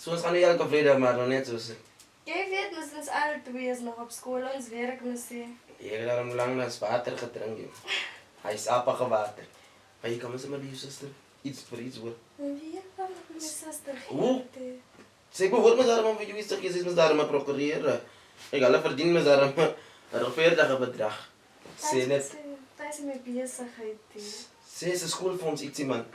Soms gaan nie elke Vrydag maar nog net so sê. Jy weet mos ons al twee is nog op skool, ons werk mos sê. Ek het daarom lang na water gedrink, joh. Hy is appige water. Maar jy kan mos maar die suster iets vir iets hoor. En wie kan my suster Hoe? gee? Sê behoort mos daarom vir jou iets te gee, mos daarom 'n prokureur. Ek hulle verdien mos daarom 'n regverdige bedrag. Sê net, Dit is my besigheid. sê se skoolfonds ietsie man.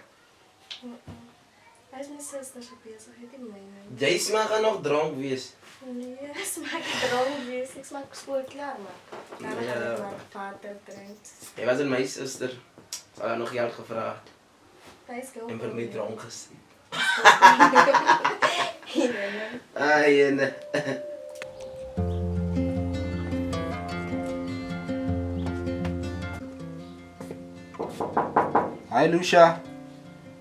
Dit is my suster se besigheid, nie myne. Jy smaak nog dronk wees. Nee, ek smaak dronk wees. Ek smaak skool klaar maar. Dan gaan ek maar water drink. Jy was in my suster. Sal haar nog geld gevra Dit is goed. en vir my dronk gesê. Ja. Ai en Hi Lucia.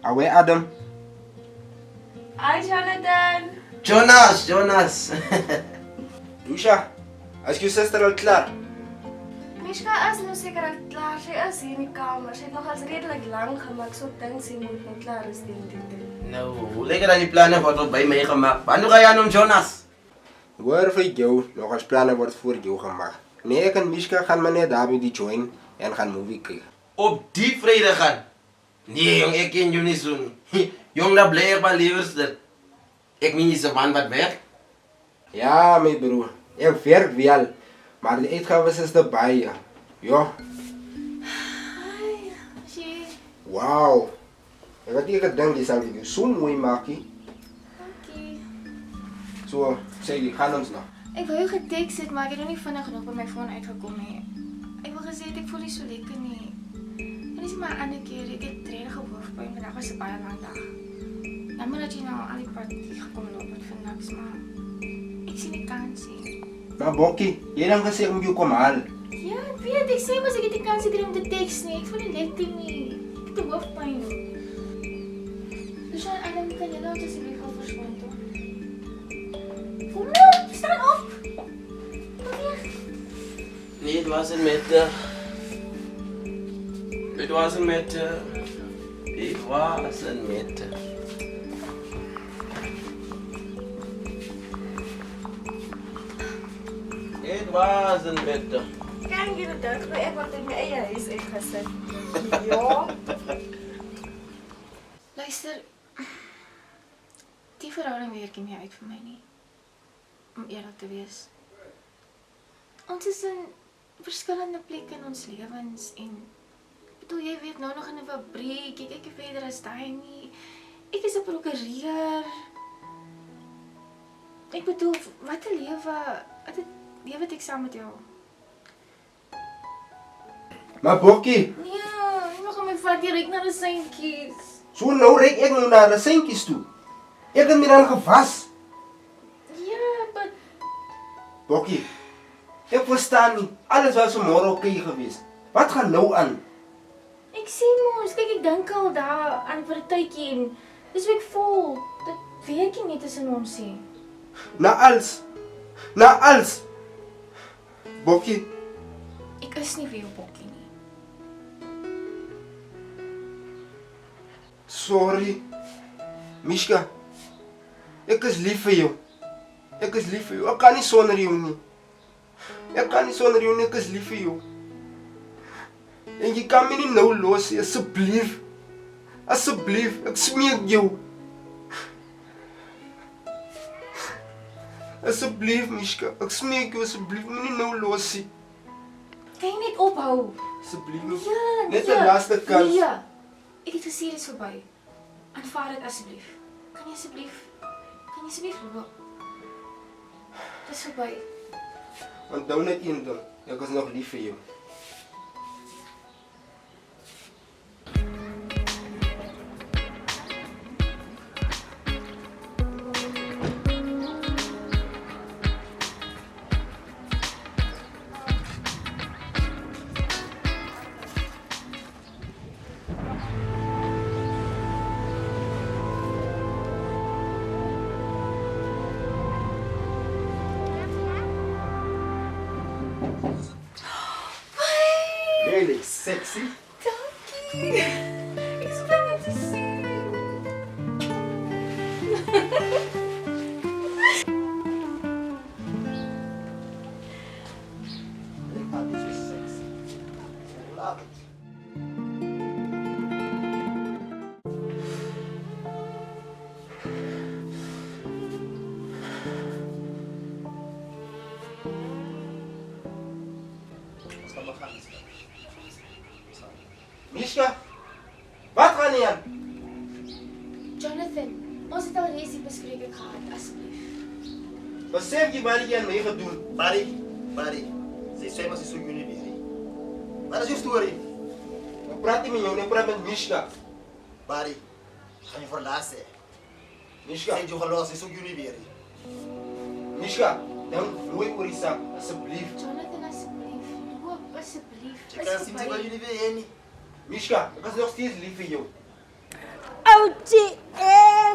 Awe Adam. Hi Jonathan. Jonas. Lucia, is jou suster al klaar? Mishka is nou seker al klaar. Sy is hier in die kamer. Sy het nog al redelik lank gemaak. So ek dink sy moet nou klaar is teen dit. Nou, hoe lekker dat die planne word by my gemaak. Wanneer ga jy aan hom Jonas? Hoor vir jou, nog as planne word voor jou gemaak. Nee, ek en Mishka gaan maar net daar by die join en gaan movie kyk. Op die Vrydag gaan? Nee jong, ek ken jou nie so nie. Jong, dat bly ek maar liewerster. Ek meen jy's 'n man wat werk. Ja, my broer. Ek werk wel, maar die uitgawes is te baie. Ja, Hi. Sy. wow. Ek het nie gedink jy sal dit so mooi maak nie. Dankie. So, sê jy, gaan ons nou. Ek wou jou geteks het, maar ek het nog nie vinnig genoeg by my foon uitgekom nie. Ek wil gesê het ek voel nie so lekker nie. En dis maar 'n ander keer, ek het regtig hoofpyn, vandag was 'n baie lang dag. Jammer dat jy nou al die pad hier gekom loop het vir niks, maar ek sien die kans nie. Maar Bokkie, jy het dan gesê ek moet jou kom haal. Ja, ek weet, ek sê mos ek het die kans gekry om te teks nie. Ek voel nie lekker nie. Ek het hoofpyn. Dus dan, Adam, kan jy nou asseblief al verskoon toe? Kom nou, staan op! Beweeg! Nee, het was een met... Het was een met... Het was een met... Het was een met... Kan jy dit dink ek word in my eie huis uitgesit? Ja. Luister, die verhouding werk nie meer uit vir my nie. Om eerlik te wees. Ons is in verskillende plekke in ons lewens en ek bedoel jy weet nou nog in 'n fabriek, ek kyk verder as daai nie. Ek is 'n prokureur. Ek bedoel, wat 'n lewe het ek saam met jou? Maar Bokkie, Nee, jy mag my vat direk na die seentjies. so nou reik ek nou na die seentjies toe. Ek het my dan gewas. Ja, maar Bokkie, ek verstaan nie. Alles was vanmôre oké geweest. Wat gaan nou aan? ek sê mos, kyk ek dink al daar aan vir 'n tydjie en dis hoe ek voel. Dit werk nie net tussen ons nie. Na als. Bokkie, Ek is nie vir jou bokkie nie. sorry. Mishka, ek is lief vir jou. Ek is lief vir jou. Ek kan nie sonder jou nie. Ek is lief vir jou. En jy kan my nie nou los nie, asseblief. Asseblief, ek smeek jou. Asseblief, Mishka, ek smeek jou asseblief, moenie nou los nie. Kan jy net ophou? Asseblief. Ja, Net 'n laaste kans. Nee. Ek het gesê dit is verby. Aanvaar dit asseblief. Kan jy asseblief loop? Dit is verby. Onthou net een ding, ek is nog lief vir jou. Really sexy. Dankie. Ek is bly om te sien. Mishka, wat gaan nie aan? Jonathan, ons het al reeds die bespreking gehad, asseblief. Besef jy wat jy aan my gedoen? Barry, sy sê maar sy soek jou nie weer nie. Wat is jou storie? Ek praat nie met jou, ek praat met Mishka. Barry, gaan jy verlaat sê. Mishka, Sy het jou gelos, sy soek jou nie weer nie. Mishka, dan looi oor die sak, asseblief. Jonathan, asseblief. Loop, asseblief. Jy kan sien sy wil jou nie weer hê nie. Mishka, ek is nog steeds lief vir jou. Ouchie,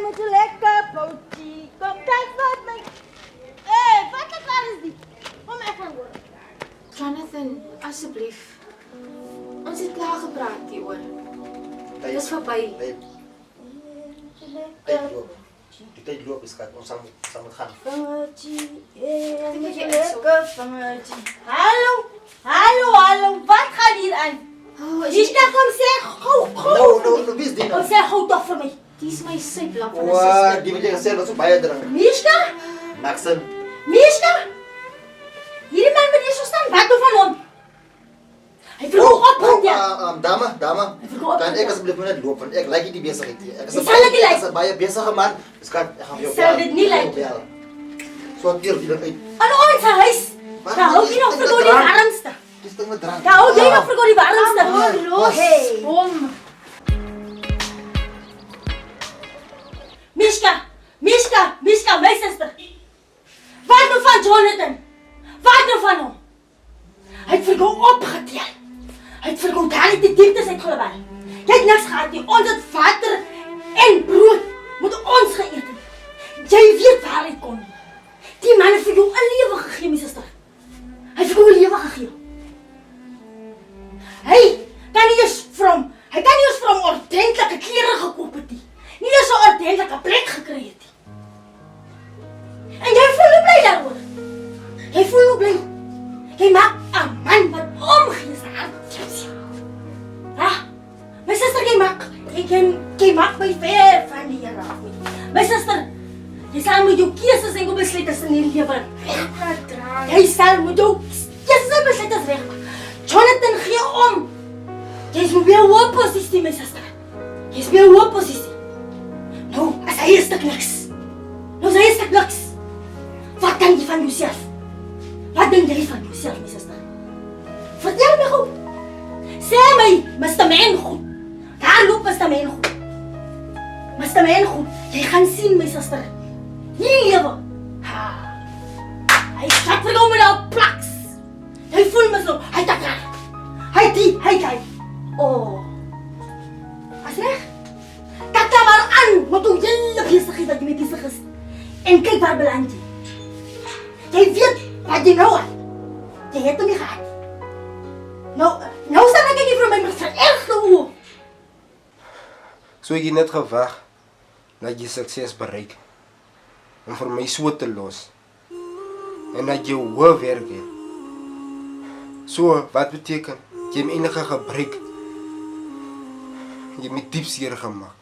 moet je lekker, Pouchie. Kom, kijk wat mij. Wat het waar is die? Kom even hoor. Jonathan, asseblief. Ons het klaar gepraat hieroor. Dit is verby. Tyd loop. Die tyd loop, skat. Ons sal moet gaan. Pouchie, moet je lekker, Pouchie. Hallo, wat gaat hier aan? Oh, Die stel kom sê, gauw. Wie is die Kom nou? sê, gauw toch voor mij. die is my syplamp van 'n Wow, suster. die wat jy gesê het wat so baie drink. Mishka? Maxen. Mishka? Hierdie man moet nie so staan. Wat doen van hom? Hy wil opgaan, ja. Dame. verkoop Kan het, ek ja. asseblief net loop want ek like nie die besigheid nie. Ek is Jy 'n sal dit nie baie- like. ek is 'n baie besige man. Dis kan ek gaan vir jou. Jy sal bel. dit nie like. Ek gaan jou bel. So hier die uit. Aan ons huis. Wat Daar hou is jy dit nog met vir die drank? warmste. Dis ding met drank. Daar hou jy nog vir die warmste. Los Hey. hom. Mishka, my sister. Wat nou van Jonathan? Wat nou van hom? Hy het vir jou opgetel. Hy het vir jou daar die dieptes uitgelewer. Jy het niks gehad nie. Ons het water en brood moet ons geëet het. Jy weet waar hy kom. Die man het vir jou 'n lewe gegee, my suster. Hy het vir jou 'n lewe gegee. Hy kan nie eens van ordentlike klere gekoop het nie. Nie eens 'n ordentlike plek gekry het nie. En jy voel nou bly daaroor. Jy voel nou bly. Jy maak 'n man wat omgee sy hart. Ja, my suster, jy maak my ver van die Here af. My suster, jy sal met jou keuses en jou besluite in die lewe regmaak. Jy sal met jou keuses en besluite regmaak. Jonathan, gee om. Jy's weer op 'n hoë posisie, my suster. Jy's weer op 'n hoë posisie. Nou, as hy is dit niks. Wat denk jy van jouself? Wat denk jy van jouself, my suster? Vertel my goed. Sê my, Mr. Man goed. Daar loop Mr. Man goed. Mr. Man goed. Jy gaan sien, my suster. Nie lewe. Hy skat vir jou met al plaks. Jy voel my so. Hy tak raak. Hy kijk. Oh. As reg? Kijk daar maar aan. Wat hoe hele besigheid wat jy mee besig is. En kyk waar beland jy. Jy weet wat jy nou het. Jy het hom nie gehad. Nou staan ek nie vir my met verergde oë. So ek het net gewag dat jy sukses bereik. Om vir my so te los. En dat jy hoë werk het. So, wat beteken? Jy het my enige gebruik. Jy het my diep seer gemaak.